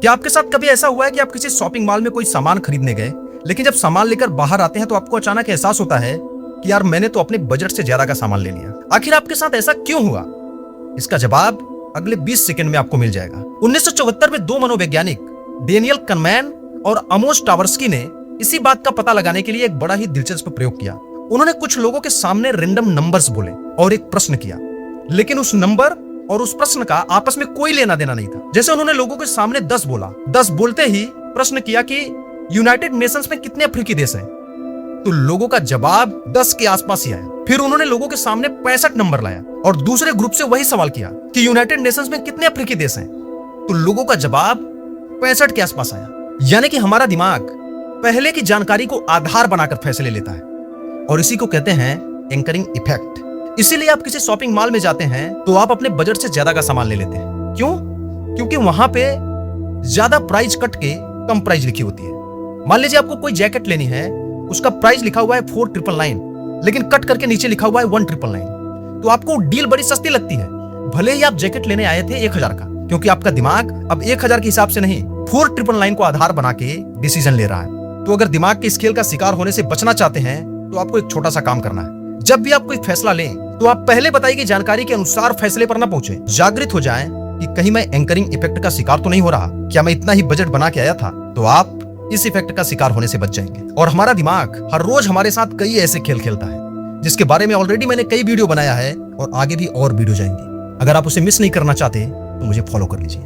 क्या आपके साथ कभी ऐसा हुआ है कि आप किसी शॉपिंग मॉल में कोई सामान खरीदने गए, लेकिन जब सामान लेकर बाहर आते हैं तो आपको अचानक एहसास होता है कि यार मैंने तो अपने बजट से ज्यादा का सामान ले लिया। आखिर आपके साथ ऐसा क्यों हुआ? इसका जवाब अगले 20 सेकंड में आपको मिल जाएगा। 1974 में दो मनोवैज्ञानिक डेनियल कनमैन और अमोस टावर्स्की ने इसी बात का पता लगाने के लिए एक बड़ा ही दिलचस्प प्रयोग किया। उन्होंने कुछ लोगों के सामने रैंडम नंबर्स बोले और एक प्रश्न किया, लेकिन उस नंबर और उस प्रश्न का आपस में कोई लेना देना नहीं था। जैसे उन्होंने लोगों के सामने 10 बोला, 10 बोलते ही प्रश्न किया कि यूनाइटेड नेशंस में कितने अफ्रीकी देश हैं, तो लोगों का जवाब 10 के आसपास ही आया। फिर उन्होंने लोगों के सामने 65 नंबर लाया और दूसरे ग्रुप से वही सवाल किया कि यूनाइटेड नेशंस में कितने अफ्रीकी देश हैं, तो लोगों का जवाब 65 के आसपास आया। यानी कि हमारा दिमाग पहले की जानकारी को आधार बनाकर फैसले लेता है और इसी को कहते हैं एंकरिंग इफेक्ट। इसीलिए आप किसी शॉपिंग मॉल में जाते हैं तो आप अपने बजट से ज्यादा का सामान ले लेते हैं। क्यों? क्योंकि वहां पे ज्यादा प्राइस कट के कम प्राइस लिखी होती है। मान लीजिए आपको कोई जैकेट लेनी है, उसका प्राइस लिखा हुआ है 4999, लेकिन कट करके नीचे लिखा हुआ है 1999, तो आपको डील बड़ी सस्ती लगती है। भले ही आप जैकेट लेने आए थे 1000 का, क्योंकि आपका दिमाग अब 1000 के हिसाब से नहीं 4999 को आधार बना के डिसीजन ले रहा है। तो अगर दिमाग के स्केल का शिकार होने से बचना चाहते हैं तो आपको एक छोटा सा काम करना है। जब भी आप कोई फैसला लें तो आप पहले बताई गई जानकारी के अनुसार फैसले पर ना पहुंचे। जागृत हो जाएं कि कहीं मैं एंकरिंग इफेक्ट का शिकार तो नहीं हो रहा, क्या मैं इतना ही बजट बना के आया था, तो आप इस इफेक्ट का शिकार होने से बच जाएंगे। और हमारा दिमाग हर रोज हमारे साथ कई ऐसे खेल खेलता है जिसके बारे में ऑलरेडी मैंने कई वीडियो बनाया है और आगे भी और वीडियो जाएंगी। अगर आप उसे मिस नहीं करना चाहते तो मुझे फॉलो कर लीजिए।